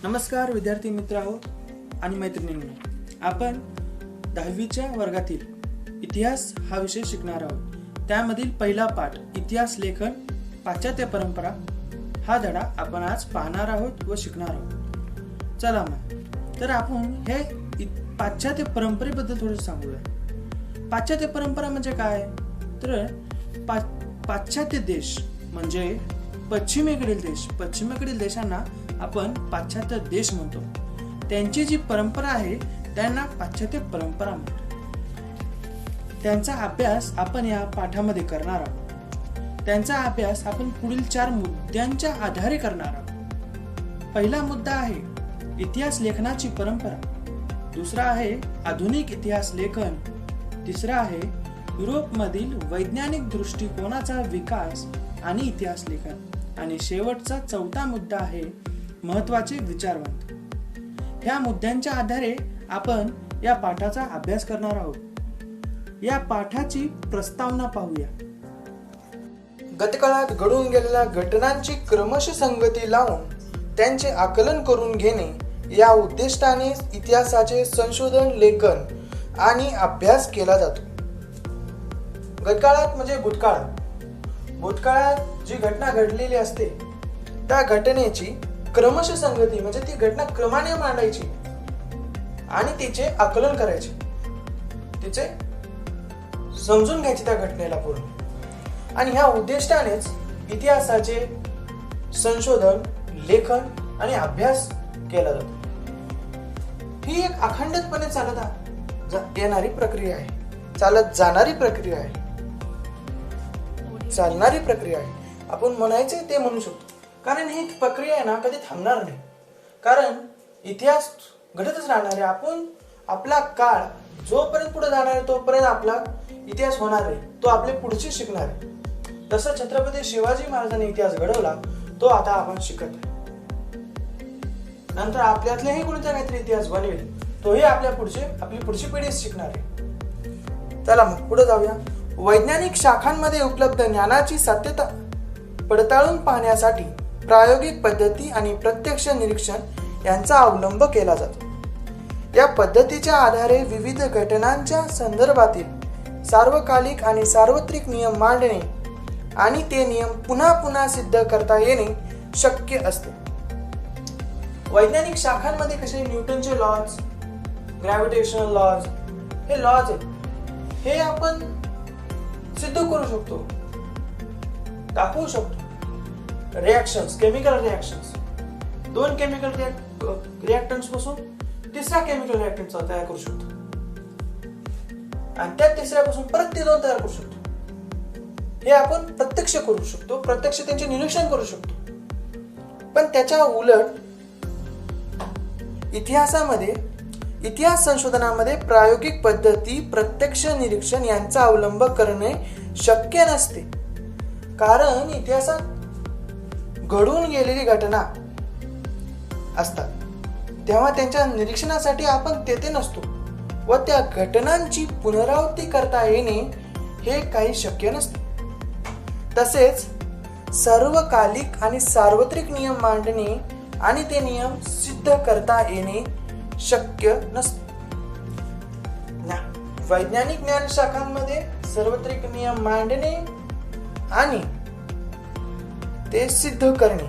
नमस्कार विद्यार्थी मित्रांनो आणि मैत्रिणींनो, आपण 10वीच्या वर्गातील इतिहास हा विषय शिकणार आहोत। त्यामधील पहिला पाठ इतिहास लेखन पाश्चात्य परंपरा हा धडा आपण आज पाहणार आहोत व शिकणार आहोत। चला मग तर आपण हे पाश्चात्य परंपरेबद्दल थोडं सांगूया। पाश्चात्य परंपरा म्हणजे काय? तर पाश्चात्य देश म्हणजे पश्चिमेकडील देशांना आपण पाश्चात्य देश म्हणतो। त्यांची जी परंपरा आहे त्यांना पाश्चात्य परंपरा म्हणतो। त्यांचा अभ्यास आपण या पाठामध्ये करणार आहोत। त्यांचा अभ्यास आपण पुढील 4 मुद्द्यांच्या आधारे करणार आहोत। पहिला मुद्दा आहे इतिहास लेखनाची परंपरा, दुसरा आहे आधुनिक इतिहास लेखन, तिसरा आहे युरोपमधील वैज्ञानिक दृष्टिकोनाचा विकास आणि इतिहास लेखन, आणि शेवटचा चौथा मुद्दा आहे महत्त्वाचे विचारवंत। ह्या मुद्द्यांच्या आधारे आपण या पाठाचा अभ्यास करणार आहोत। या पाठाची प्रस्तावना पाहूया। गतकाळात घडून गेलेल्या घटनांची क्रमश संगती लावून त्यांचे आकलन करून घेणे या उद्दिष्टाने इतिहासाचे संशोधन, लेखन आणि अभ्यास केला जातो। गतकाळात म्हणजे भूतकाळात जी घटना घडलेली असते त्या घटनेची क्रमश संगती म्हणजे ती घटना क्रमाने मांडायची आणि तिचे आकलन करायचे, तिचे समजून घ्यायचे त्या घटनेला पूर्ण। आणि ह्या उद्दिष्टानेच इतिहासाचे संशोधन, लेखन आणि अभ्यास केला जातो। ही एक अखंडितपणे चालत येणारी प्रक्रिया आहे, चालत जाणारी प्रक्रिया आहे, चालणारी प्रक्रिया आहे आपण म्हणायचे ते म्हणू शकतो। कारण ही प्रक्रिया आहे ना कधी थांबणार नाही, कारण इतिहास घडतच राहणार आहे। आपण आपला काळ जोपर्यंत पुढे जाणार आहे तोपर्यंत आपला इतिहास होणार आहे, तो आपले पुढचे शिकणार आहे। तसं छत्रपती शिवाजी महाराजांनी इतिहास घडवला, तो आता आपण शिकत आहे। नंतर आपल्यातलेही कोणीतरी काहीतरी इतिहास बनवेल, तोही आपली पुढची पिढी शिकणार आहे। चला मग पुढे जाऊया। वैज्ञानिक शाखांमध्ये उपलब्ध ज्ञानाची सत्यता पडताळून पाहण्यासाठी प्रायोगिक पद्धती आणि प्रत्यक्ष निरीक्षण यांचा अवलंब केला जातो। या पद्धतीच्या आधारे विविध घटनांच्या संदर्भातील सार्वकालिक आणि सार्वत्रिक नियम मांडणे आणि ते नियम पुन्हा पुन्हा सिद्ध करता येणे शक्य असते। वैज्ञानिक शाखांमध्ये कसे न्यूटनचे लॉज, ग्रॅव्हिटेशनल लॉज, हे लॉज आहेत, हे आपण सिद्ध करू शकतो, दाखवू शकतो। Reactions, chemical reactions, 2 chemical reactants पासून तिसरा केमिकल रिएक्टंट तयार करू शकतो, आणि त्या तिसऱ्यापासून परत ते 2 तयार करू शकतो। हे आपण प्रत्यक्ष करू शकतो, प्रत्यक्ष त्यांचे निरीक्षण करू शकतो। पण त्याच्या उलट इतिहास संशोधनामध्ये प्रायोगिक पद्धती, प्रत्यक्ष निरीक्षण यांचा अवलंब करणे शक्य नसते। कारण इतिहासात घडून गेलेली घटना असतात तेव्हा त्यांच्या निरीक्षणासाठी आपण तेथे नसतो व त्या घटनांची पुनरावृत्ती करता येणे हे काही शक्य नसते। तसेच सर्वकालिक आणि सार्वत्रिक नियम मांडणे आणि ते नियम सिद्ध करता येणे शक्य नसते। वैज्ञानिक ज्ञान शाखांमध्ये सार्वत्रिक नियम मांडणे आणि ते सिद्ध करणे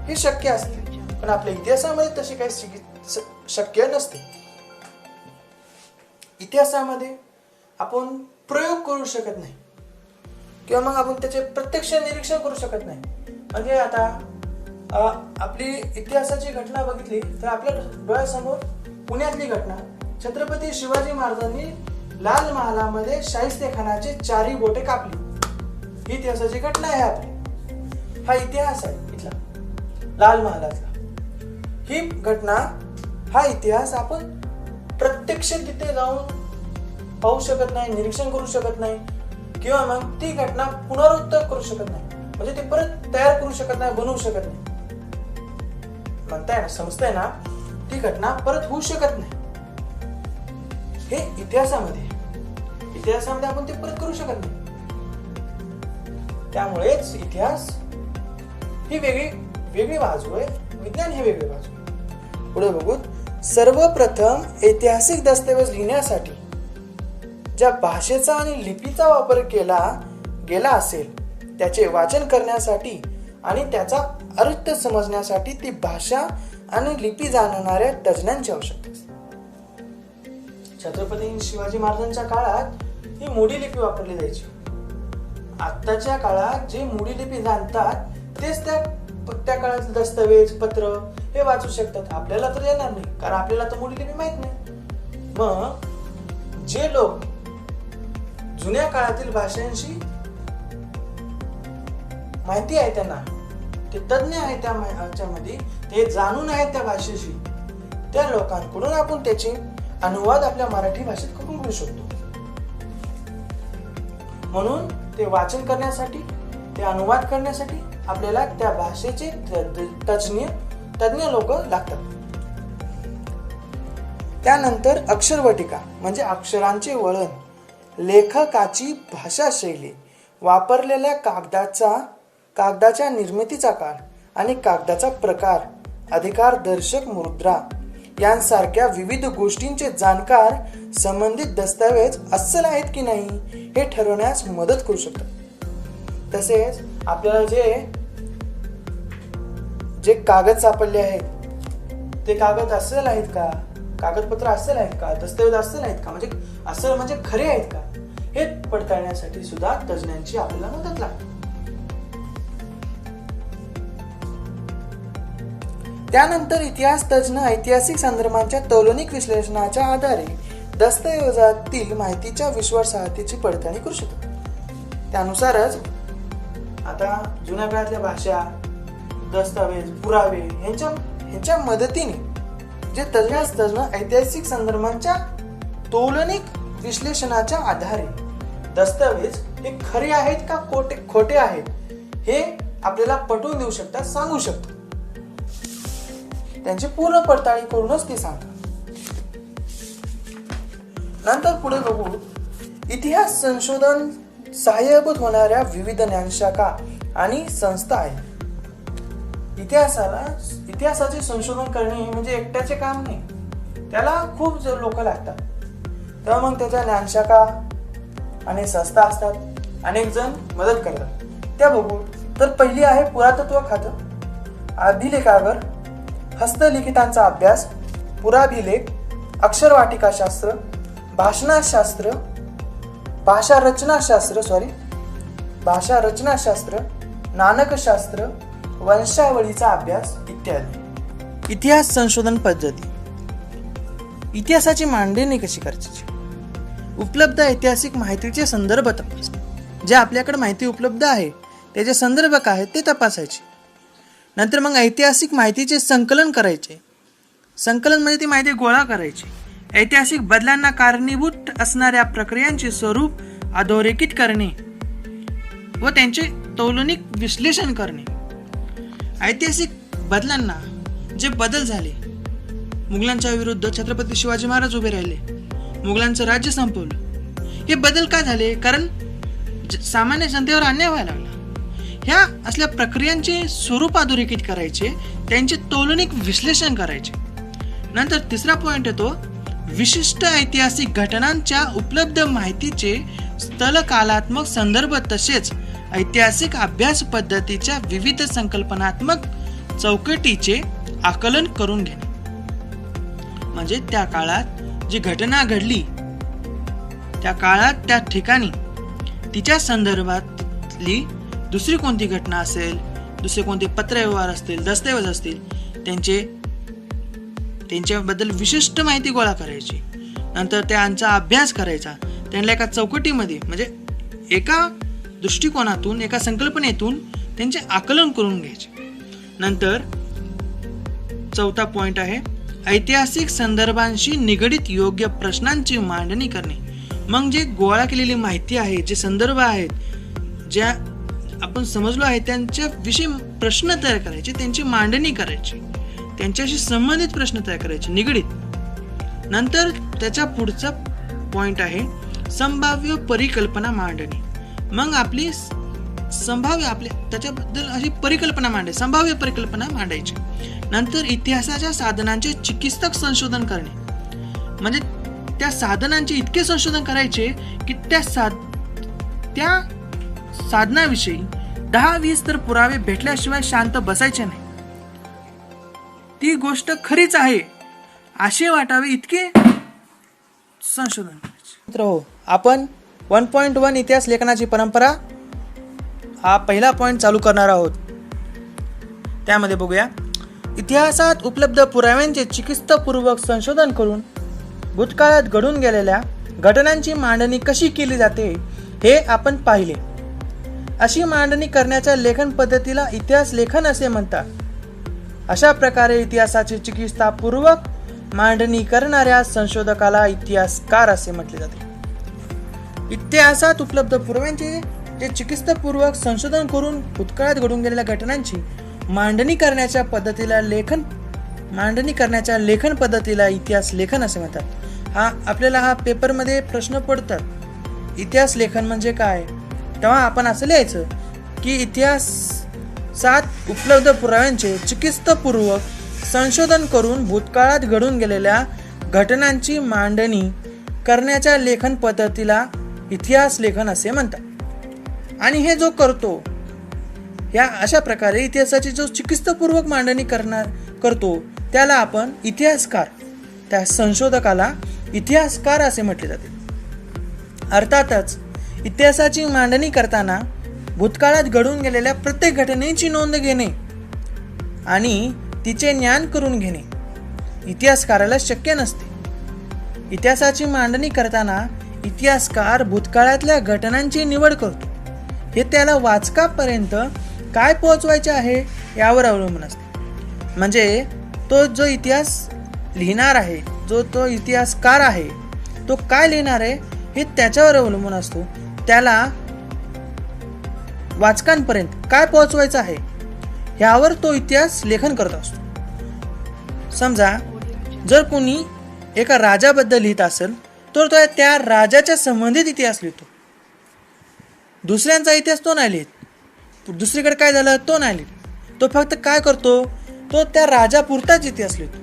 हे शक्य असते, पण आपल्या इतिहासामध्ये तसे काही शक्य नसते। इतिहासामध्ये आपण प्रयोग करू शकत नाही किंवा मग आपण त्याचे प्रत्यक्ष निरीक्षण करू शकत नाही। म्हणजे आता आपली इतिहासाची घटना बघितली तर आपल्या डोळ्यासमोर पुण्यातली घटना, छत्रपती शिवाजी महाराजांनी लाल महालामध्ये शाहिस्तेखानाचे 4 बोटे कापली, ही इतिहासाची घटना आहे आपली। हा इतिहास आहे इथला लाल महालातला। ही घटना, हा इतिहास आपण प्रत्यक्ष तिथे जाऊन पाहू शकत नाही, निरीक्षण करू शकत नाही, किंवा मग ती घटना पुनरुत्तर करू शकत नाही, म्हणजे ती परत तयार करू शकत नाही, बनवू शकत नाही। म्हणताय ना, समजताय ना, ती घटना परत होऊ शकत नाही। हे इतिहासामध्ये आपण ते परत करू शकत नाही। त्यामुळेच इतिहास ही वेगळी बाजू आहे, विज्ञान हे वेगळे बाजू। पुढे बघू. सर्वप्रथम ऐतिहासिक दस्तऐवज लिहिण्यासाठी ज्या भाषेचा आणि लिपीचा वापर केला गेला असेल त्याचे वाचन करण्यासाठी आणि त्याचा अर्थ समजण्यासाठी ती भाषा आणि लिपी जाणणाऱ्या तज्ज्ञांची आवश्यकता असते. छत्रपती शिवाजी महाराजांच्या काळात ही मोडी लिपी वापरली जायची. आत्ताच्या काळात जे मोडी लिपी जाणतात तेच त्या काळातील दस्तऐवज पत्र हे वाचू शकतात. आपल्याला तर येणार नाही, कारण आपल्याला तर मोडी लिपी माहित नाही. मग जे लोक जुन्या काळातील भाषांशी माहिती आहे, त्यांना ते तज्ञ आहेत त्यामध्ये, ते जाणून आहेत त्या भाषेशी, त्या लोकांकडून आपण त्याचे अनुवाद आपल्या मराठी भाषेत करून घेऊ शकतो. म्हणून ते वाचन करण्यासाठी, ते अनुवाद करण्यासाठी आपल्याला त्या भाषेचे तज्ञ लोक लागतात. त्यानंतर अक्षरवटिका म्हणजे अक्षरांचे वळण, लेखकाची भाषा शैली, वापरलेल्या कागदाच्या निर्मितीचा काळ आणि कागदाचा प्रकार, अधिकारदर्शक मुद्रा यांसारख्या विविध गोष्टींचे जाणकार संबंधित दस्तऐवज अस्सल आहेत की नाही हे ठरवण्यास मदत करू शकतात. तसेच आपल्याला जे कागद सापडले आहेत ते कागद अस्सल आहेत का, कागदपत्र अस्सल आहेत का, दस्तऐवज अस्सल आहेत का, म्हणजे अस्सल म्हणजे खरे आहेत का, हे पडताळण्यासाठी सुद्धा तज्ज्ञांची आपल्याला मदत लागते. त्यानंतर इतिहास तज्ज्ञ ऐतिहासिक संदर्भांच्या तौलनिक विश्लेषणाच्या आधारे दस्तऐवजातील माहितीच्या विश्वासार्हतेची पडताळणी करू शकतात. त्यानुसारच आता जुन्या काळातल्या भाषा, दस्तावेज, पुरावे यांच्या मदतीने जे तज्ज्ञ ऐतिहासिक संदर्भांच्या तौलनिक विश्लेषणाच्या आधारे दस्तावेज हे खरे आहेत का खोटे आहेत हे आपल्याला पटवून देऊ शकतात, सांगू शकतात. त्यांची पूर्ण पडताळणी करूनच ते सांगतात. नंतर पुढे बघू, इतिहास संशोधन सहाय्यभूत होणाऱ्या विविध ज्ञानशाखा आणि संस्था आहेत. इतिहासाचे संशोधन करणे म्हणजे एकट्याचे काम नाही, त्याला खूप लोक लागतात. तेव्हा मग त्याच्या ज्ञानशाखा आणि संस्था असतात, अनेक जण मदत करतात. त्या बघू तर पहिली आहे पुरातत्व खातं, अभिलेखागार, हस्तलिखितांचा अभ्यास, पुराभिलेख, अक्षरवाटिकाशास्त्र, भाषारचनाशास्त्र, नाणकशास्त्र, वंशावळीचा अभ्यास इत्यादी. इतिहास संशोधन पद्धती. इतिहासाची मांडणी कशी करायची, उपलब्ध ऐतिहासिक माहितीचे संदर्भ तपासणे, जे आपल्याकडे माहिती उपलब्ध आहे त्याचे संदर्भ काय आहेत ते तपासायचे. नंतर मग ऐतिहासिक माहितीचे संकलन करायचे. संकलन म्हणजे ती माहिती गोळा करायची. ऐतिहासिक बदलांना कारणीभूत असणाऱ्या प्रक्रियांचे स्वरूप अधोरेखित करणे व त्यांचे तौलनिक विश्लेषण करणे. ऐतिहासिक बदलांना जे बदल झाले, मुघलांच्या विरुद्ध छत्रपती शिवाजी महाराज उभे राहिले, मुघलांचं राज्य संपवलं, हे बदल का झाले, कारण सामान्य जनतेवर अन्याय व्हायला लागला. ह्या असल्या प्रक्रियांचे स्वरूप अधोरेखित करायचे, त्यांचे तौलनिक विश्लेषण करायचे. नंतर तिसरा पॉइंट येतो, विशिष्ट ऐतिहासिक घटनांच्या उपलब्ध माहितीचे स्थलकालात्मक संदर्भ तसेच ऐतिहासिक अभ्यास पद्धतीच्या विविध संकल्पनात्मक चौकटीचे आकलन करून घेणे. म्हणजे त्या काळात जी घटना घडली, त्या काळात त्या ठिकाणी तिच्या संदर्भातली दुसरी कोणती घटना असेल, दुसरे कोणते पत्रव्यवहार असतील, दस्तऐवज असतील, त्यांच्याबद्दल विशिष्ट माहिती गोळा करायची. नंतर त्यांचा अभ्यास करायचा, त्यांना एका चौकटीमध्ये म्हणजे एका दृष्टिकोनातून, एका संकल्पनेतून त्यांचे आकलन करून घ्यायचे. नंतर चौथा पॉइंट आहे ऐतिहासिक संदर्भांशी निगडित योग्य प्रश्नांची मांडणी करणे. मग जे गोळा केलेली माहिती आहे, जे संदर्भ आहेत, ज्या आपण समजलो आहे त्यांच्या विषयी प्रश्न तयार करायचे, त्यांची मांडणी करायची, त्यांच्याशी संबंधित प्रश्न तयार करायचे निगडित. नंतर त्याच्या पुढचा पॉइंट आहे संभाव्य परिकल्पना मांडणी. मग आपली संभाव्य त्याच्याबद्दल अशी परिकल्पना मांडायची, संभाव्य परिकल्पना मांडायची. नंतर इतिहासाच्या साधनांचे चिकित्सक संशोधन करणे, म्हणजे त्या साधनांचे इतके संशोधन करायचे की त्या साधनाविषयी 10-20 तर पुरावे भेटल्याशिवाय शांत बसायचे नाही. ती गोष्ट खरीच आहे असे वाटावे इतके संशोधन करायचे. मित्र आपण 1.1 इतिहास लेखनाची परंपरा हा पहिला पॉइंट चालू करणार आहोत. त्यामध्ये बघूया, इतिहासात उपलब्ध पुराव्यांचे चिकित्सापूर्वक संशोधन करून भूतकाळात घडून गेलेल्या घटनांची मांडणी कशी केली जाते हे आपण पाहिले. अशी मांडणी करण्याच्या लेखन पद्धतीला इतिहास लेखन असे म्हणतात. अशा प्रकारे इतिहासाची चिकित्सापूर्वक मांडणी करणाऱ्या संशोधकाला इतिहासकार असे म्हटले जाते. इतिहासात उपलब्ध पुराव्यांचे जे चिकित्सापूर्वक संशोधन करून भूतकाळात घडून गेलेल्या घटनांची मांडणी करण्याच्या लेखन पद्धतीला इतिहास लेखन असे म्हणतात. आपल्याला पेपरमध्ये प्रश्न पडतात, इतिहास लेखन म्हणजे काय? तेव्हा आपण असं लिहायचं की इतिहासात उपलब्ध पुराव्यांचे चिकित्सापूर्वक संशोधन करून भूतकाळात घडून गेलेल्या घटनांची मांडणी करण्याच्या लेखन पद्धतीला इतिहास लेखन असे म्हणतात. आणि हे जो करतो, या अशा प्रकारे इतिहासाची जो चिकित्सापूर्वक मांडणी करतो त्याला आपण इतिहासकार, त्या संशोधकाला इतिहासकार असे म्हटले जाते. अर्थातच इतिहासाची मांडणी करताना भूतकाळात घडून गेलेल्या प्रत्येक घटनेची नोंद घेणे आणि तिचे ज्ञान करून घेणे इतिहासकाराला शक्य नसते. इतिहासाची मांडणी करताना इतिहासकार भूतकाळातल्या घटनांची निवड करतो. हे त्याला वाचकापर्यंत काय पोहोचवायचे आहे यावर अवलंबून असते. म्हणजे तो जो इतिहास लिहिणार आहे, तो इतिहासकार आहे, तो काय लिहिणार आहे हे त्याच्यावर अवलंबून असतो. त्याला वाचकांपर्यंत काय पोहोचवायचं आहे यावर तो इतिहास लेखन करत असतो. समजा जर कोणी एका राजाबद्दल लिहित असेल तर तो त्या राजाच्या संबंधित इतिहास लिहितो. दुसऱ्यांचा इतिहास तो नाही लिहित, दुसरीकडे काय झालं तो नाही लिहित. तो फक्त काय करतो, तो त्या राजापुरताच इतिहास लिहितो.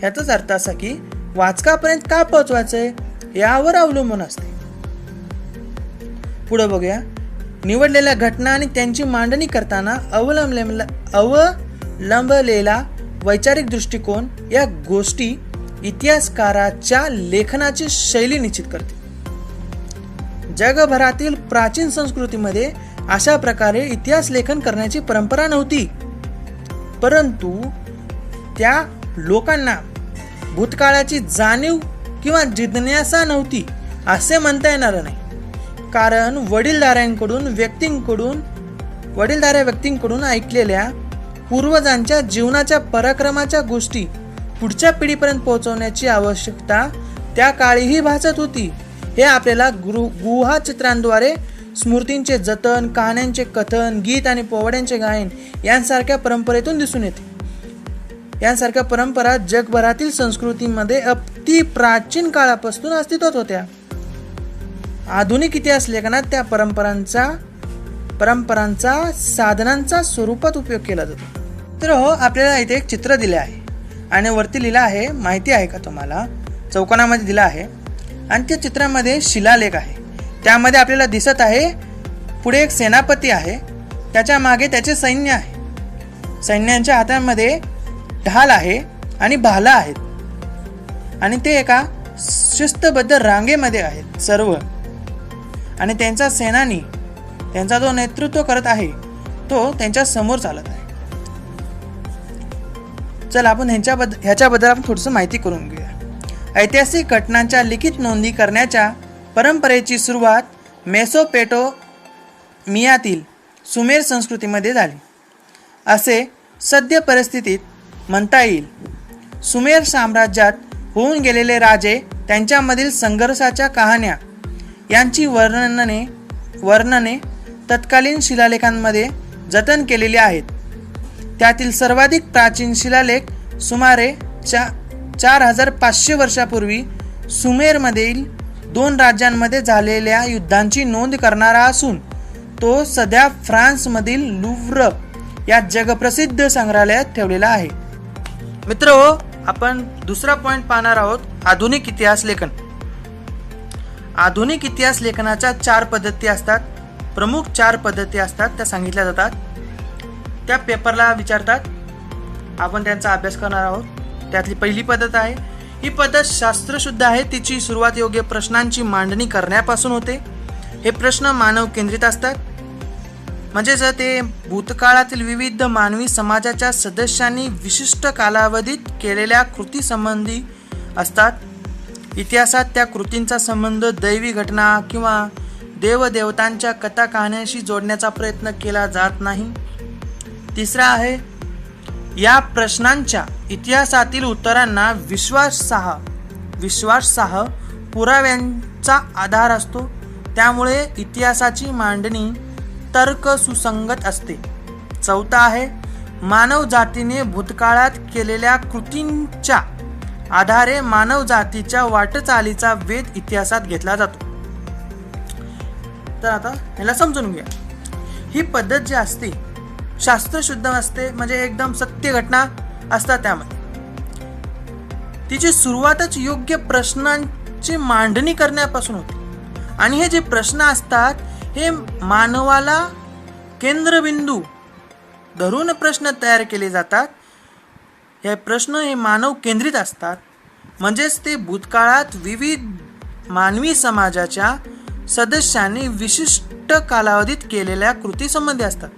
याचाच अर्थ असा की वाचकापर्यंत काय पोहोचवायचंय यावर अवलंबून असते. पुढे बघूया, निवडलेल्या घटना आणि त्यांची मांडणी करताना अवलंबलेला वैचारिक दृष्टिकोन या गोष्टी इतिहासकाराच्या लेखनाची शैली निश्चित करते. जगभरातील प्राचीन संस्कृतीमध्ये अशा प्रकारे इतिहास लेखन करण्याची परंपरा नव्हती, परंतु त्या लोकांना भूतकाळाची जाणीव किंवा जिज्ञासा नव्हती असे म्हणता येणार नाही. कारण वडीलधाऱ्या व्यक्तींकडून ऐकलेल्या पूर्वजांच्या जीवनाच्या पराक्रमाच्या गोष्टी पुढच्या पिढीपर्यंत पोहोचवण्याची आवश्यकता त्या काळीही भासत होती. हे आपल्याला गुहाचित्रांद्वारे स्मृतींचे जतन, कहाण्यांचे कथन, गीत आणि पोवाड्यांचे गायन यांसारख्या परंपरेतून दिसून येते. यांसारख्या परंपरा जगभरातील संस्कृतीमध्ये अति प्राचीन काळापासून अस्तित्वात होत्या. आधुनिक इतिहास लेखनात त्या परंपरांचा साधनांचा स्वरूपात उपयोग केला जातो. तर आपल्याला इथे एक चित्र दिले आहे आणि वरती लिहिलं आहे, माहिती आहे का तुम्हाला, चौकोनामध्ये दिलं आहे आणि त्या चित्रामध्ये शिलालेख आहे. त्यामध्ये आपल्याला दिसत आहे पुढे एक सेनापती आहे, त्याच्या मागे त्याचे सैन्य आहे. सैन्यांच्या हातामध्ये ढाल आहे आणि भाला आहेत आणि ते एका शिस्तबद्ध रांगेमध्ये आहेत सर्व. आणि त्यांचा सेनानी, त्यांचा जो नेतृत्व करत आहे तो त्यांच्या समोर चालत आहे. चल आपण ह्याच्याबद्दल आपण थोडंसं माहिती करून घेऊया. ऐतिहासिक घटनांच्या लिखित नोंदी करण्याच्या परंपरेची सुरुवात मेसोपोटेमियातील सुमेर संस्कृतीमध्ये झाली असे सद्य परिस्थितीत म्हणता येईल. सुमेर साम्राज्यात होऊन गेलेले राजे, त्यांच्यामधील संघर्षाच्या कहाण्या यांची वर्णने तत्कालीन शिलालेखांमध्ये जतन केलेली आहेत. त्यातील सर्वाधिक प्राचीन शिलालेख सुमारे 4500 वर्षापूर्वी सुमेरमधील 2 राज्यांमध्ये झालेल्या युद्धांची नोंद करणारा असून तो सध्या फ्रान्समधील लुव्र या जगप्रसिद्ध संग्रहालयात ठेवलेला आहे. मित्रहो, आपण दुसरा पॉइंट पाहणार आहोत, आधुनिक इतिहास लेखन. आधुनिक इतिहास लेखनाच्या 4 पद्धती असतात, प्रमुख 4 पद्धती असतात, त्या सांगितल्या जातात, त्या पेपरला विचारतात. आपण त्यांचा अभ्यास करणार आहोत. त्यातली पहिली पद्धत आहे, ही पद्धत शास्त्रशुद्ध आहे. तिची सुरुवात योग्य प्रश्नांची मांडणी करण्यापासून होते. हे प्रश्न मानव केंद्रित असतात, म्हणजेच ते भूतकाळातील विविध मानवी समाजाच्या सदस्यांनी विशिष्ट कालावधीत केलेल्या कृती संबंधी असतात. इतिहासात त्या कृतींचा संबंध दैवी घटना किंवा देवदेवतांच्या कथा कहाण्यांशी जोडण्याचा प्रयत्न केला जात नाही. तिसरा आहे, या प्रश्नांच्या इतिहासातील उत्तरांना विश्वासार्ह पुराव्यांचा आधार असतो. त्यामुळे इतिहासाची मांडणी तर्क सुसंगत असते. चौथा आहे, मानव जातीने भूतकाळात केलेल्या कृतींच्या आधारे मानव जातीच्या वाटचालीचा वेध इतिहासात घेतला जातो. तर आता ह्याला समजून घ्या. ही पद्धत जी असते शास्त्रशुद्ध असते, म्हणजे एकदम सत्य घटना असतात. त्यामध्ये तिची सुरुवातच योग्य प्रश्नांची मांडणी करण्यापासून होते. आणि हे जे प्रश्न असतात हे मानवाला केंद्रबिंदू धरून प्रश्न तयार केले जातात. हे प्रश्न हे मानव केंद्रित असतात, म्हणजेच ते भूतकाळात विविध मानवी समाजाच्या सदस्यांनी विशिष्ट कालावधीत केलेल्या कृती संबंधी असतात.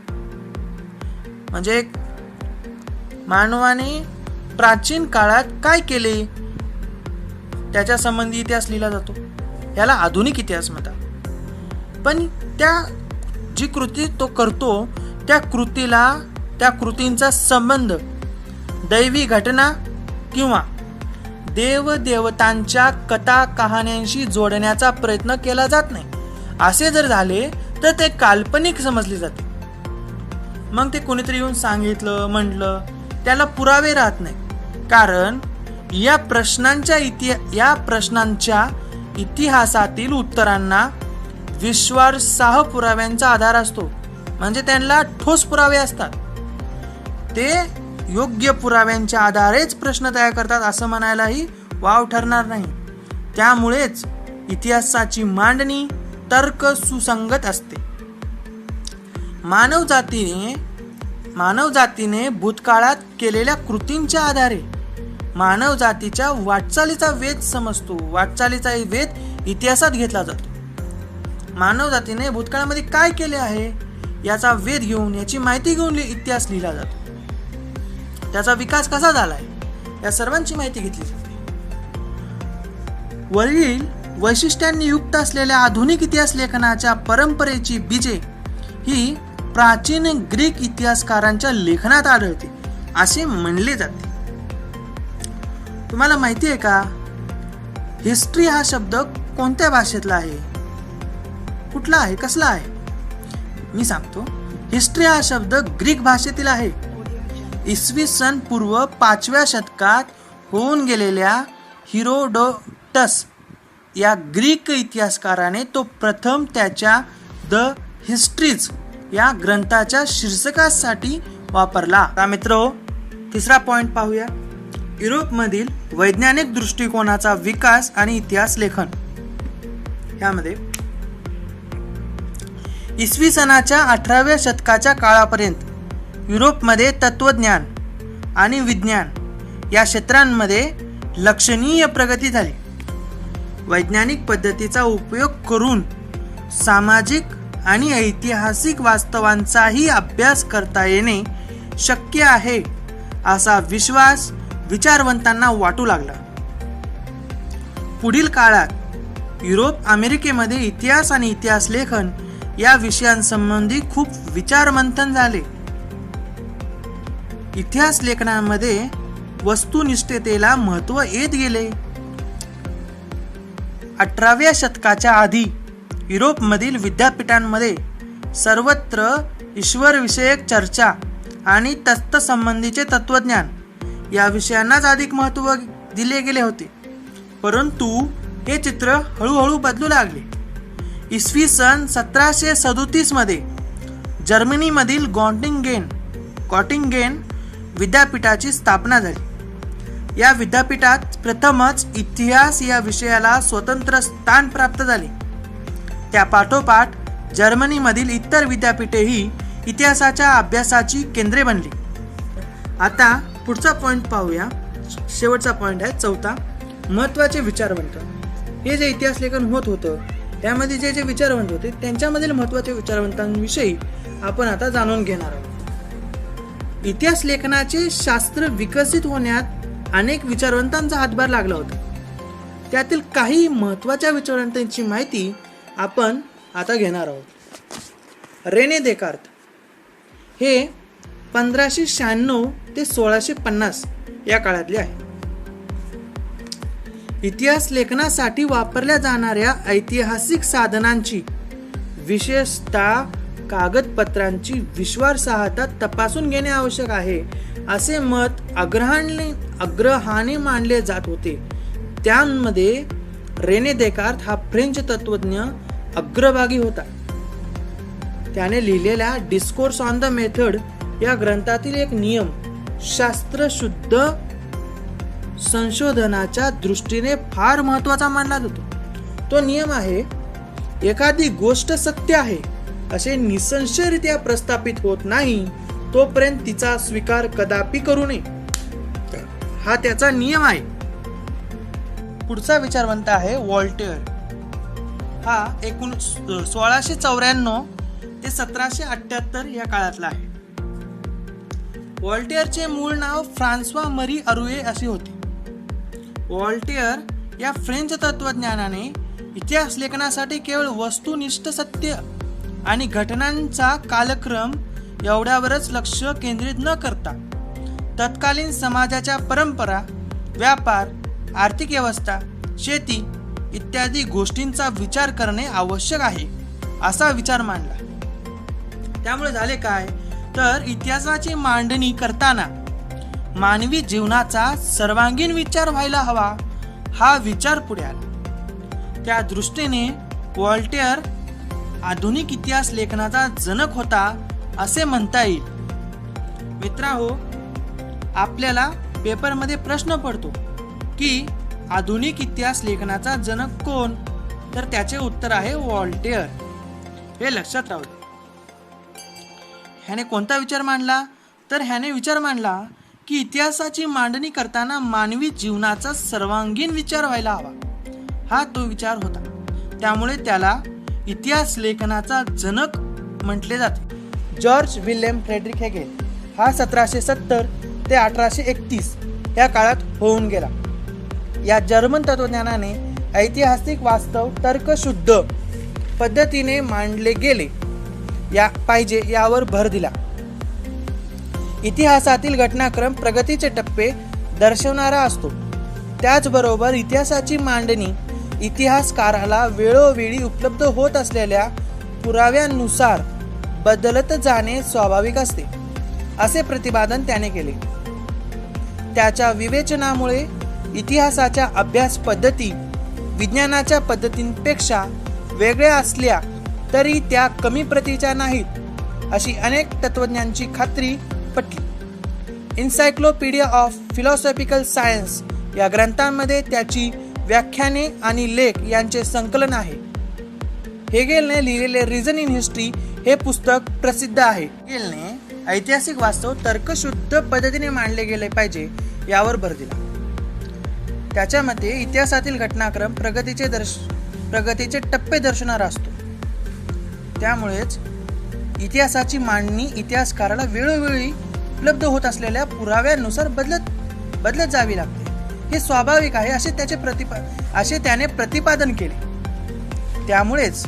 म्हणजे मानवाने प्राचीन काळात काय केले त्याच्या संबंधी इतिहास लिहिला जातो. याला आधुनिक इतिहास म्हणतात. पण त्या जी कृती तो करतो त्या कृतींचा संबंध दैवी घटना किंवा देवदेवतांच्या कथा कहाण्यांशी जोडण्याचा प्रयत्न केला जात नाही. असे जर झाले तर ते काल्पनिक समजले जाते. मग ते कोणीतरी येऊन सांगितलं म्हटलं त्याला पुरावे राहत नाही. कारण या प्रश्नांच्या इतिहासातील उत्तरांना विश्वासार्ह पुराव्यांचा आधार असतो. म्हणजे त्यांना ठोस पुरावे असतात. ते योग्य पुराव्यांच्या आधारेच प्रश्न तयार करतात असं म्हणायलाही वाव ठरणार नाही. त्यामुळेच इतिहासाची मांडणी तर्क सुसंगत असते. मानव जातीने भूतकाळात केलेल्या कृतींच्या आधारे मानव जातीच्या वाटचालीचा वेध समजतो. वाटचालीचा वेध इतिहासात घेतला जातो. मानव जातीने भूतकाळामध्ये काय केले आहे याचा वेध घेऊन, याची माहिती घेऊन इतिहास लिहिला जातो. त्याचा विकास कसा झाला आहे या सर्वांची माहिती घेतली जाते. वरील वैशिष्ट्यांनी युक्त असलेल्या आधुनिक इतिहास लेखनाच्या परंपरेची बीजे ही प्राचीन ग्रीक इतिहासकारांच्या लेखनात आढळते असे म्हणले जाते. तुम्हाला माहिती आहे का, हिस्ट्री हा शब्द कोणत्या भाषेतला आहे, कुठला आहे, कसला आहे? मी सांगतो. हिस्ट्री हा शब्द ग्रीक भाषेतील आहे. इसवी सन पूर्व 5व्या शतकात होऊन गेलेल्या हिरोडोटस या ग्रीक इतिहासकाराने तो प्रथम त्याच्या द हिस्ट्रीज या ग्रंथाच्या शीर्षकासाठी वापरला. आता मित्रो, तिसरा पॉइंट पाहूया. युरोपमधील वैज्ञानिक दृष्टिकोनाचा विकास आणि इतिहास लेखन. यामध्ये इसवी सनाच्या 18व्या शतकाच्या काळापर्यंत युरोपमध्ये तत्वज्ञान आणि विज्ञान या क्षेत्रांमध्ये लक्षणीय प्रगती झाली. वैज्ञानिक पद्धतीचा उपयोग करून सामाजिक आणि ऐतिहासिक वास्तवांचाही अभ्यास करता येणे शक्य आहे असा विश्वास विचारवंतांना वाटू लागला. पुढील काळात युरोप अमेरिकेमध्ये इतिहास आणि इतिहास लेखन या विषयांसंबंधी खूप विचारमंथन झाले. इतिहास लेखनामध्ये वस्तुनिष्ठतेला महत्त्व येत गेले. 18व्या शतकाच्या आधी युरोपमधील विद्यापीठांमध्ये सर्वत्र ईश्वरविषयक चर्चा आणि तत्संबंधीचे तत्वज्ञान या विषयांनाच अधिक महत्त्व दिले गेले होते. परंतु हे चित्र हळूहळू बदलू लागले. इसवी सन 1737 मध्ये जर्मनीमधील गॉटिंगेन विद्यापीठाची स्थापना झाली. या विद्यापीठात प्रथमच इतिहास या विषयाला स्वतंत्र स्थान प्राप्त झाले. त्या पाठोपाठ जर्मनीमधील इतर विद्यापीठेही इतिहासाच्या अभ्यासाची केंद्रे बनली. आता पुढचा पॉइंट पाहूया. शेवटचा पॉइंट आहे 4, महत्त्वाचे विचारवंत. हे जे इतिहास लेखन होत होतं त्यामध्ये जे विचारवंत होते त्यांच्यामधील महत्त्वाच्या विचारवंतांविषयी आपण आता जाणून घेणार आहोत. इतिहास लेखनाचे शास्त्र विकसित होण्यात अनेक विचारवंतांचा हातभार लागला होता. त्यातील काही महत्त्वाच्या विचारवंतांची माहिती आपण आता घेणार आहोत. रेने देकार्त हे 1596 ते 1650 या काळातले आहे. इतिहास लेखनासाठी वापरल्या जाणाऱ्या ऐतिहासिक साधनांची, विशेषतः कागदपत्रांची विश्वासार्हता तपासून घेणे आवश्यक आहे असे मत अग्रहाने मांडले जात होते. त्यामध्ये रेने देकार्त हा फ्रेंच तत्वज्ञ अग्रभागी होता. त्याने लिहिलेल्या डिस्कोर्स ऑन द मेथड या ग्रंथातील एक नियम शास्त्रशुद्ध संशोधनाच्या दृष्टीने फार महत्त्वाचा मानला जातो. तो नियम आहे, एखादी गोष्ट सत्य आहे असे निसंशयरित्या प्रस्थापित होत नाही तोपर्यंत तिचा स्वीकार कदापि करू नये. हा त्याचा नियम आहे. पुढचा विचारवंत आहे वॉल्टेअर. हा 1694 ते 1778 या काळातला आहे. वॉल्टेअरचे मूळ नाव फ्रान्सवा मरी अरुये असे होते. वॉल्टेअर या फ्रेंच तत्वज्ञानाने इतिहास लेखनासाठी केवळ वस्तुनिष्ठ सत्य आणि घटनांचा कालक्रम एवढ्यावरच लक्ष केंद्रित न करता तत्कालीन समाजाच्या परंपरा, व्यापार, आर्थिक व्यवस्था, शेती इत्यादी गोष्टींचा विचार करणे आवश्यक आहे असा विचार मांडला. त्यामुळे झाले काय तर इतिहासाची मांडणी करताना मानवी जीवनाचा सर्वांगीण विचार व्हायला हवा हा विचार पुढे आला. त्या दृष्टीने वॉल्टेअर आधुनिक इतिहास लेखनाचा जनक होता असे म्हणता येईल. मित्रांनो, आपल्याला पेपरमध्ये प्रश्न पडतो की आधुनिक इतिहास लेखनाचा जनक कोण, तर त्याचे उत्तर आहे वॉल्टेअर. हे लक्षात राहू. ह्याने कोणता विचार मांडला तर ह्याने विचार मांडला की इतिहासाची मांडणी करताना मानवी जीवनाचा सर्वांगीण विचार व्हायला हवा हा तो विचार होता. त्यामुळे त्याला इतिहास लेखनाचा जनक म्हटले जाते. जॉर्ज विल्यम फ्रेडरिक हेगेल हा 1770 ते 1831 या काळात होऊन गेला. या जर्मन तत्वज्ञानाने ऐतिहासिक वास्तव तर्कशुद्ध पद्धतीने मांडले गेले पाहिजे यावर भर दिला. इतिहासातील घटनाक्रम प्रगतीचे टप्पे दर्शवणारा असतो. त्याचबरोबर इतिहासाची मांडणी इतिहासकाराला वेळोवेळी उपलब्ध होत असलेल्या पुराव्यानुसार बदलत जाणे स्वाभाविक असते असे प्रतिपादन त्याने केले. त्याच्या विवेचनामुळे इतिहासाच्या अभ्यास पद्धती विज्ञानाच्या पद्धतींपेक्षा वेगळ्या असल्या तरी त्या कमी प्रतीच्या नाहीत अशी अनेक तत्वज्ञांची खात्री पटली. एन्सायक्लोपीडिया ऑफ फिलॉसॉफिकल सायन्स या ग्रंथांमध्ये त्याची व्याख्याने आणि लेख यांचे संकलन आहे. हेगेलने लिहिलेले रिझन इन हिस्ट्री हे पुस्तक प्रसिद्ध आहे. हेगेलने ऐतिहासिक वास्तव तर्कशुद्ध पद्धतीने मांडले गेले पाहिजे यावर भर दिला. त्याच्या मते इतिहासातील घटनाक्रम प्रगतीचे टप्पे दर्शवणारा असतो. त्यामुळेच इतिहासाची मांडणी इतिहासकाराला वेळोवेळी उपलब्ध होत असलेल्या पुराव्यानुसार बदलत जावी लागते. हे स्वाभाविक आहे असे त्याने प्रतिपादन केले. त्यामुळेच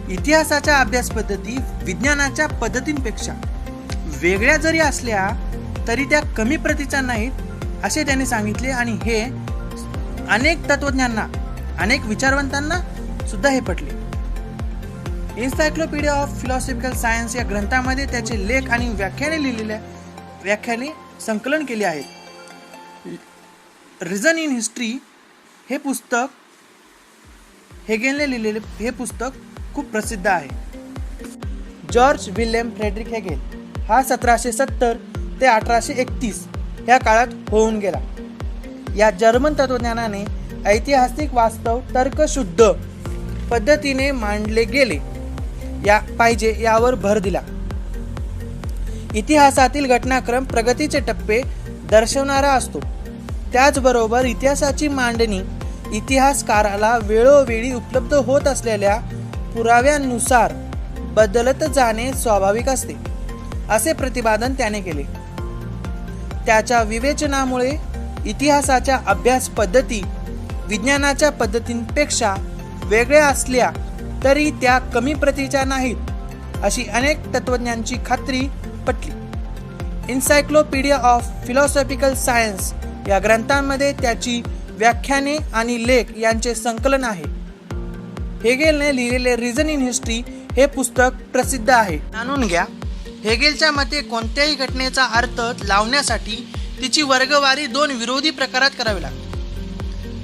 इतिहासाच्या अभ्यास पद्धती विज्ञानाच्या पद्धतींपेक्षा वेगळ्या जरी असल्या तरी त्या कमी प्रतीच्या नाहीत असे त्याने सांगितले. आणि हे अनेक तत्वज्ञांना, अनेक विचारवंतांना सुद्धा हे पटले. एन्सायक्लोपीडिया ऑफ फिलॉसॉफिकल सायन्स या ग्रंथामध्ये त्याचे लेख आणि व्याख्याने संकलन केले आहेत. रिझन इन हिस्ट्री हे पुस्तक हेगेलने लिहिलेले हे पुस्तक खूप प्रसिद्ध आहे. जॉर्ज विल्यम फ्रेडरिक हेगेल हा 1770 ते 1831 या काळात होऊन गेला. या जर्मन तत्वज्ञानाने ऐतिहासिक वास्तव तर्कशुद्ध पद्धतीने मांडले गेले पाहिजे यावर भर दिला. इतिहासातील घटनाक्रम प्रगतीचे टप्पे दर्शवणारा असतो. त्याचबरोबर इतिहासाची मांडणी इतिहासकाराला वेळोवेळी उपलब्ध होत असलेल्या पुराव्यानुसार बदलत जाणे स्वाभाविक असते, असे प्रतिपादन त्याने केले. त्याच्या विवेचनामुळे इतिहासाच्या अभ्यास पद्धती विज्ञानाच्या पद्धतींपेक्षा वेगळ्या असल्या तरी त्या कमी प्रतीच्या नाहीत अशी अनेक तत्वज्ञांची खात्री पटली. एन्सायक्लोपीडिया ऑफ फिलॉसॉफिकल सायन्स या ग्रंथांमध्ये त्याची व्याख्याने आणि लेख यांचे संकलन आहे. हेगेलने लिहिलेले रिझन इन हिस्ट्री हे पुस्तक प्रसिद्ध आहे. जाणून घ्या, हेगेलच्या मते कोणत्याही घटनेचा अर्थ लावण्यासाठी तिची वर्गवारी 2 विरोधी प्रकारात करावी लागते.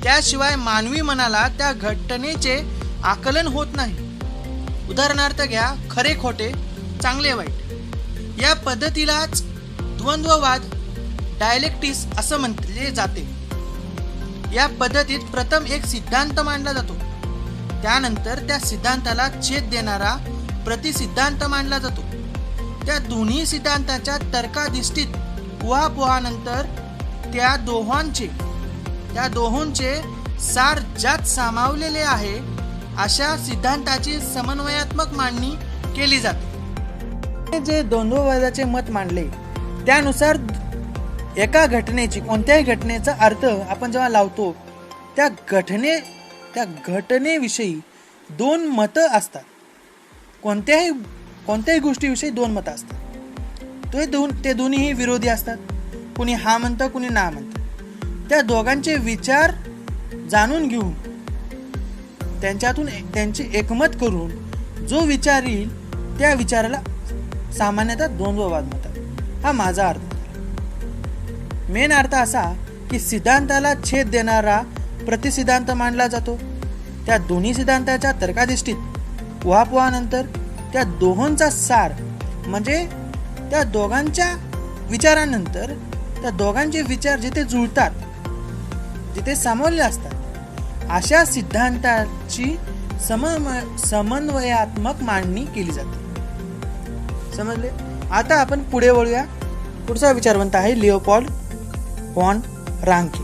त्याशिवाय मानवी मनाला त्या घटनेचे आकलन होत नाही. उदाहरणार्थ घ्या, खरे खोटे, चांगले वाईट. या पद्धतीलाच द्वंद्ववाद डायलेक्टिक्स असं म्हटले जाते. या पद्धतीत प्रथम एक सिद्धांत मांडला जातो, त्यानंतर त्या सिद्धांताला छेद देणारा प्रतिसिद्धांत मांडला जातो. त्या दोन्ही सिद्धांताच्या तर्काधिष्ठित उहापोहानंतर त्या दोहोंचे सार ज्यात सामावलेले आहे अशा सिद्धांताची समन्वयात्मक मांडणी केली जाते. जे द्वंद्ववादाचे मत मांडले त्यानुसार एका घटनेची कोणत्याही घटनेचा अर्थ आपण जेव्हा लावतो त्या घटनेविषयी 2 मतं असतात. कोणत्याही गोष्टीविषयी 2 मतं असतात. ते दोन्हीही विरोधी असतात. कुणी हा म्हणतं, कुणी ना म्हणतं. त्या दोघांचे विचार जाणून घेऊन त्यांच्यातून त्यांचे एकमत करून जो विचार येईल त्या विचाराला सामान्यतः द्वंद्ववाद म्हणतात. हा माझा अर्थ. मेन अर्थ असा की सिद्धांताला छेद देणारा प्रतिसिद्धांत मांडला जातो. त्या दोन्ही सिद्धांताच्या तर्काधिष्ठित उहापोहानंतर त्या दोहोंचा सार म्हणजे त्या दोघांच्या विचारानंतर त्या दोघांचे विचार जिथे जुळतात, जिथे सामावलेले असतात अशा सिद्धांताची समन्वयात्मक मांडणी केली जाते. समजले? आता आपण पुढे वळूया. पुढचा विचारवंत आहे लिओपोल्ड वॉन रांके.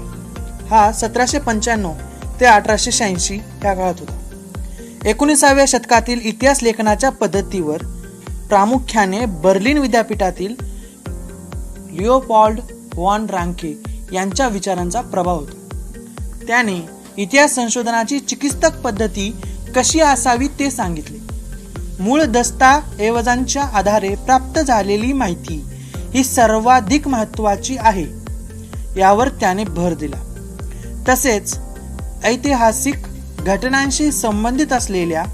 हा 1795 ते 1886 या काळात होता. 19व्या शतकातील इतिहास लेखनाच्या पद्धतीवर प्रामुख्याने बर्लिन विद्यापीठातील लिओपोल्ड वॉन रांके यांच्या विचारांचा प्रभाव होता. त्याने इतिहास संशोधनाची चिकित्सक पद्धती कशी असावी ते सांगितले. मूळ दस्तऐवजांच्या आधारे प्राप्त झालेली माहिती ही सर्वाधिक महत्त्वाची आहे यावर त्याने भर दिला. तसेच ऐतिहासिक घटनांशी संबंधित असलेल्या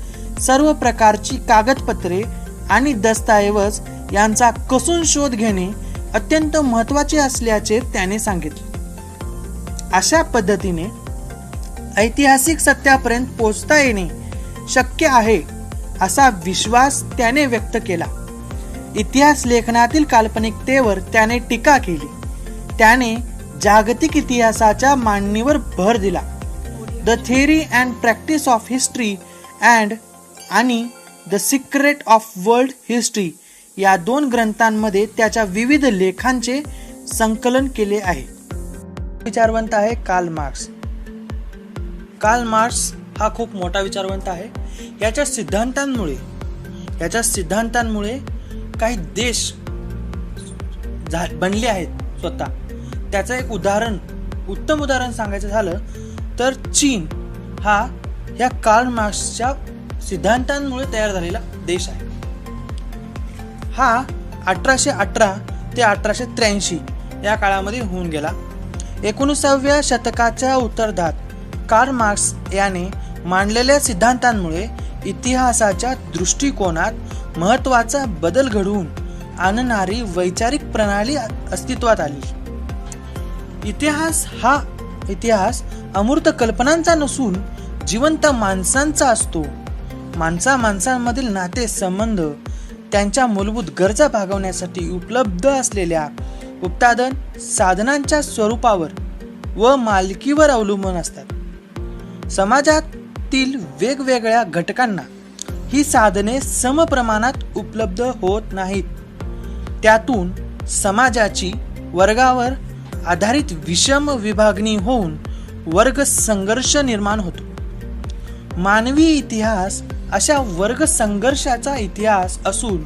सर्व प्रकारची कागदपत्रे आणि दस्तऐवज यांचा कसून शोध घेणे अत्यंत महत्त्वाचे असल्याचे त्याने सांगितले. अशा पद्धतीने ऐतिहासिक सत्यापर्यंत पोहोचता येणे शक्य आहे असा विश्वास त्याने व्यक्त केला. इतिहास लेखनातील काल्पनिकतेवर त्याने टीका केली. त्याने जागतिक इतिहासाच्या मांडणीवर भर दिला. The theory and practice of history आणि the secret of world history या 2 ग्रंथांमध्ये त्याच्या विविध लेखांचे संकलन केले आहे. विचारवंत आहे कार्ल मार्क्स. कार्ल मार्क्स हा खूप मोठा विचारवंत आहे. याच्या सिद्धांतांमुळे काही देश बनले आहेत स्वतः. त्याचं एक उत्तम उदाहरण सांगायचं झालं तर चीन हा ह्या कार्ल मार्क्सच्या सिद्धांतांमुळे तयार झालेला देश आहे. हा 1818 ते 1883 या काळामध्ये होऊन गेला. 19व्या शतकाच्या उत्तरार्धात कार्ल मार्क्स याने मांडलेल्या सिद्धांतांमुळे इतिहासाच्या दृष्टिकोनात महत्त्वाचा बदल घडवून आणणारी वैचारिक प्रणाली अस्तित्वात आली. इतिहास अमूर्त कल्पनांचा नसून जिवंत माणसांचा असतो. माणसांमधील नाते संबंध त्यांच्या मूलभूत गरजा भागवण्यासाठी उपलब्ध असलेल्या उत्पादन साधनांच्या स्वरूपावर व मालकीवर अवलंबून असतात. समाजातील वेगवेगळ्या घटकांना ही साधने समप्रमाणात उपलब्ध होत नाहीत. त्यातून समाजाची वर्गावर आधारित विषम विभागणी होऊन वर्ग संघर्ष निर्माण होतो. मानवी इतिहास अशा वर्ग संघर्षाचा इतिहास असून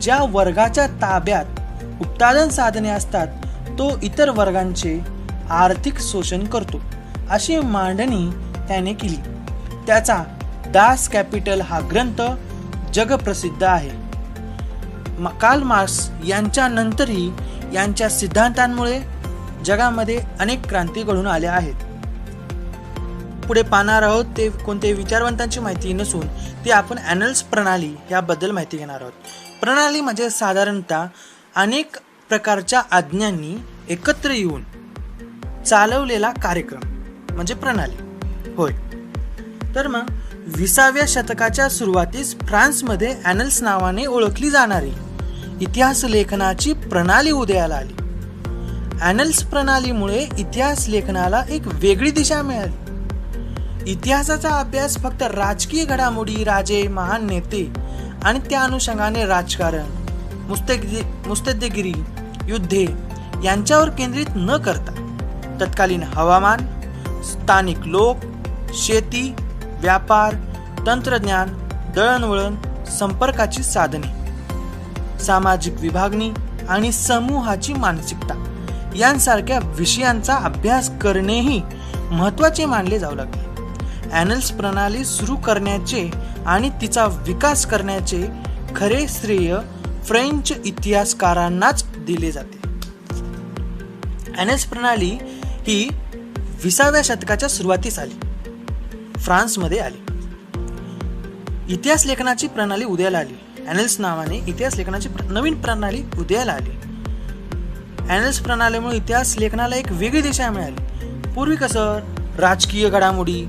ज्या वर्गाच्या ताब्यात उत्पादन साधने असतात तो इतर वर्गांचे आर्थिक शोषण करतो, अशी मांडणी त्याने केली. त्याचा दास कॅपिटल हा ग्रंथ जगप्रसिद्ध आहे. कार्ल मार्क्स यांच्या नंतरही यांच्या सिद्धांतांमुळे जगामध्ये अनेक क्रांती घडून आल्या आहेत. पुढे पाहणार आहोत ते कोणत्याही विचारवंतांची माहिती नसून ते आपण ॲनल्स प्रणाली याबद्दल माहिती घेणार आहोत. प्रणाली म्हणजे साधारणतः अनेक प्रकारच्या आज्ञांनी एकत्र येऊन चालवलेला कार्यक्रम म्हणजे प्रणाली होय. तर मग 20व्या शतकाच्या सुरुवातीस फ्रान्समध्ये ॲनल्स नावाने ओळखली जाणारी इतिहास लेखनाची प्रणाली उदयाला आली. ॲनल्स प्रणालीमुळे इतिहास लेखनाला एक वेगळी दिशा मिळाली. इतिहासाचा अभ्यास फक्त राजकीय घडामोडी, राजे, महान नेते आणि त्या अनुषंगाने राजकारण, मुत्सद्देगिरी, युद्धे यांच्यावर केंद्रित न करता तत्कालीन हवामान, स्थानिक लोक, शेती, व्यापार, तंत्रज्ञान, दळणवळण, संपर्काची साधने, सामाजिक विभागणी आणि समूहाची मानसिकता यांसारख्या विषयांचा अभ्यास करणेही महत्त्वाचे मानले जाऊ लागले. ॲनल्स प्रणाली सुरू करण्याचे आणि तिचा विकास करण्याचे खरे श्रेय फ्रेंच इतिहासकारांनाच दिले जाते. ॲनल्स प्रणाली ही 20व्या शतकाच्या सुरुवातीस आली, फ्रान्समध्ये आली. इतिहास लेखनाची प्रणाली उदयाला आली. ॲनल्स नावाने इतिहास लेखनाची नवीन प्रणाली उदयाला आली. ॲनल्स प्रणालीमुळे इतिहास लेखनाला एक वेगळी दिशा मिळाली. पूर्वी कसं राजकीय घडामोडी,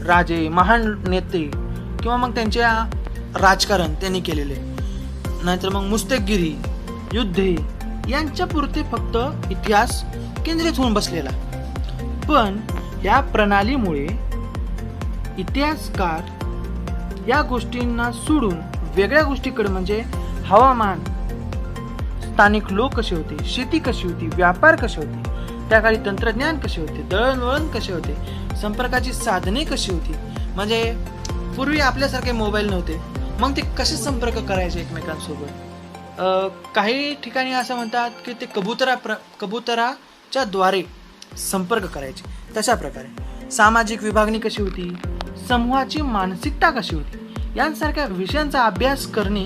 राजे, महान नेते किंवा मग त्यांच्या राजकारण त्यांनी केलेले, नाहीतर मग मुत्सद्देगिरी, युद्धे यांच्या पुरते फक्त इतिहास केंद्रित होऊन बसलेला. पण या प्रणालीमुळे इतिहासकार या गोष्टींना सोडून वेगळ्या गोष्टीकडे म्हणजे हवामान, स्थानिक लोक कसे होते, शेती कशी होती, व्यापार कसे होते, त्या काळी तंत्रज्ञान कसे होते, दळणवळण कसे होते, संपर्काची साधने कशी होती. म्हणजे पूर्वी आपल्यासारखे मोबाईल नव्हते, मग ते कसे संपर्क करायचे एकमेकांसोबत. काही ठिकाणी असं म्हणतात की ते कबुतराच्या द्वारे संपर्क करायचे. तशा प्रकारे सामाजिक विभागणी कशी होती, समूहाची मानसिकता कशी होती यांसारख्या विषयांचा अभ्यास करणे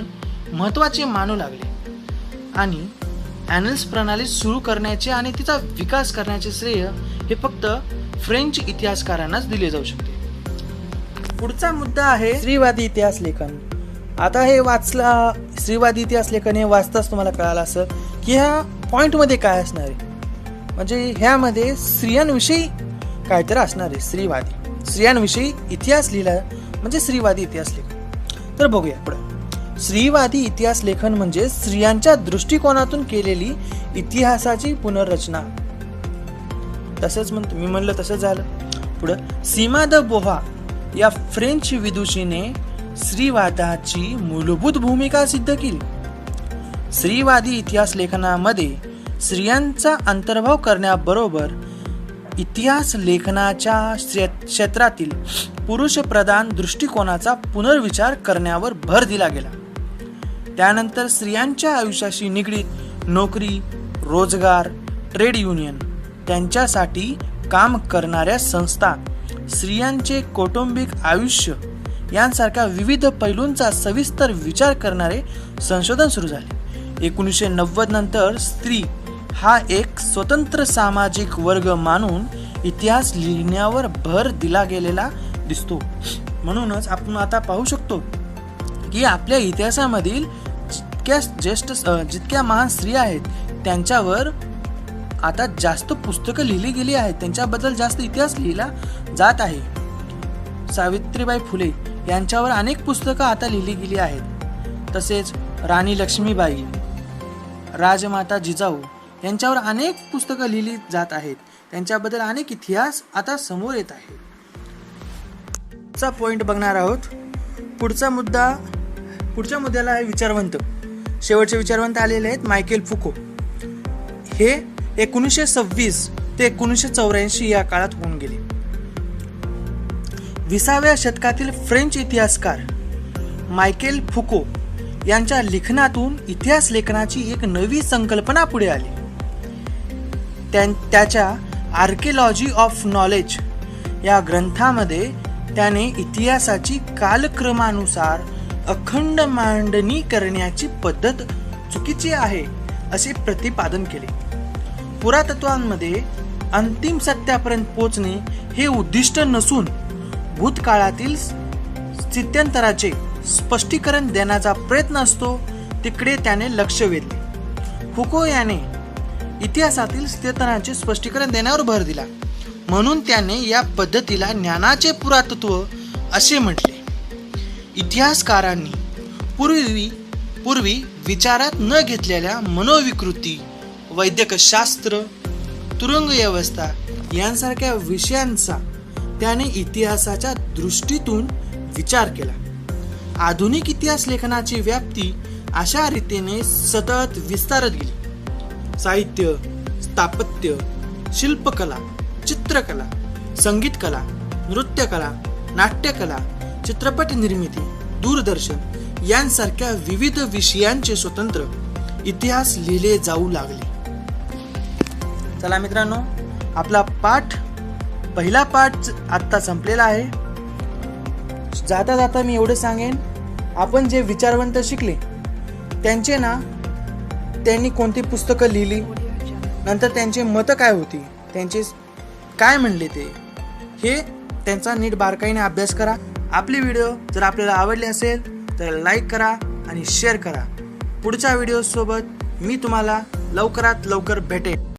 महत्त्वाचे मानू लागले. आणि ॲनल्स प्रणाली सुरू करण्याचे आणि तिचा विकास करण्याचे श्रेय हे फक्त फ्रेंच इतिहासकारांनाच दिले जाऊ शकते. पुढचा मुद्दा आहे स्त्रीवादी इतिहास लेखन. आता हे स्त्रीवादी इतिहास लेखन हे वाचताच तुम्हाला कळालं असं की ह्या पॉइंटमध्ये काय असणार आहे. म्हणजे ह्यामध्ये स्त्रियांविषयी काहीतरी असणार आहे. स्त्रियांविषयी इतिहास लिहिला म्हणजे स्त्रीवादी इतिहास लेखन. तर बघूया पुढे. स्त्रीवादी इतिहास लेखन म्हणजे स्त्रियांच्या दृष्टिकोनातून केलेली इतिहासाची पुनर्रचना. तसंच मी म्हणलं तसंच झालं. पुढं सीमा द बोहा या फ्रेंच विदुषीने स्त्रीवादाची मूलभूत भूमिका सिद्ध केली. स्त्रीवादी इतिहास लेखनामध्ये स्त्रियांचा अंतर्भाव करण्याबरोबर इतिहास लेखनाच्या क्षेत्रातील पुरुष प्रधान दृष्टिकोनाचा पुनर्विचार करण्यावर भर दिला गेला. त्यानंतर स्त्रियांच्या आयुष्याशी निगडीत नोकरी, रोजगार, ट्रेड युनियन, त्यांच्यासाठी काम करणाऱ्या संस्था, स्त्रियांचे कौटुंबिक आयुष्य यांसारख्या विविध पैलूंचा सविस्तर विचार करणारे संशोधन सुरू झाले. 1990 नंतर स्त्री हा एक स्वतंत्र सामाजिक वर्ग मानून इतिहास लिहिण्यावर भर दिला गेलेला दिसतो. म्हणूनच आपण आता पाहू शकतो की आपल्या इतिहासामधील जितक्या महान स्त्रिया आहेत त्यांच्यावर आता जास्त पुस्तकं लिहिली गेली आहेत, त्यांच्याबद्दल जास्त इतिहास लिहिला जात आहे. सावित्रीबाई फुले यांच्यावर अनेक पुस्तकं आता लिहिली गेली आहेत. तसेच राणी लक्ष्मीबाई, राजमाता जिजाऊ यांच्यावर अनेक पुस्तकं लिहिली जात आहेत. त्यांच्याबद्दल अनेक इतिहास आता समोर येत आहे. चा पॉइंट बघणार आहोत. पुढच्या मुद्द्याला आहे विचारवंत. शेवटचे विचारवंत आलेले आहेत मायकेल फुको. हे 1926 ते 1984 या काळात होऊन गेले. 20व्या शतकातील फ्रेंच इतिहासकार मायकेल फुको यांच्या लेखनातून इतिहास लेखनाची एक नवी संकल्पना पुढे आली. त्याच्या आर्किओलॉजी ऑफ नॉलेज या ग्रंथामध्ये त्याने इतिहासाची कालक्रमानुसार अखंड मांडणी करण्याची पद्धत चुकीची आहे असे प्रतिपादन केले. पुरातत्वामध्ये अंतिम सत्यापर्यंत पोहोचणे हे उद्दिष्ट नसून भूतकाळातील स्थित्यंतराचे स्पष्टीकरण देण्याचा प्रयत्न असतो तिकडे त्याने लक्ष वेधले. फुको याने इतिहासातील स्थित्यंतराचे स्पष्टीकरण देण्यावर भर दिला. म्हणून त्याने या पद्धतीला ज्ञानाचे पुरातत्व असे म्हटले. इतिहासकारांनी पूर्वी विचारात न घेतलेल्या मनोविकृती, वैद्यकशास्त्र, तुरुंग व्यवस्था यांसारख्या विषयांचा त्याने इतिहासाच्या दृष्टीतून विचार केला. आधुनिक इतिहास लेखनाची व्याप्ती अशा रीतीने सतत विस्तारत गेली. साहित्य, स्थापत्य, शिल्पकला, चित्रकला, संगीतकला, नृत्यकला, नाट्यकला, चित्रपट निर्मिती, दूरदर्शन यांसारख्या विविध विषयांचे स्वतंत्र इतिहास लिहिले जाऊ लागले. चला मित्रांनो, आपला पहिला पाठ आत्ता संपलेला आहे. जाता जाता मी एवढं सांगेन, आपण जे विचारवंत शिकले त्यांनी कोणती पुस्तकं लिहिली, नंतर त्यांची मतं काय होती, त्यांचे काय म्हणले हे त्यांचा नीट बारकाईने अभ्यास करा. आपले व्हिडिओ जर आपल्याला आवडले असेल तर लाईक करा आणि शेअर करा. पुढच्या व्हिडिओ सोबत मी तुम्हाला लवकरात लवकर भेटेन.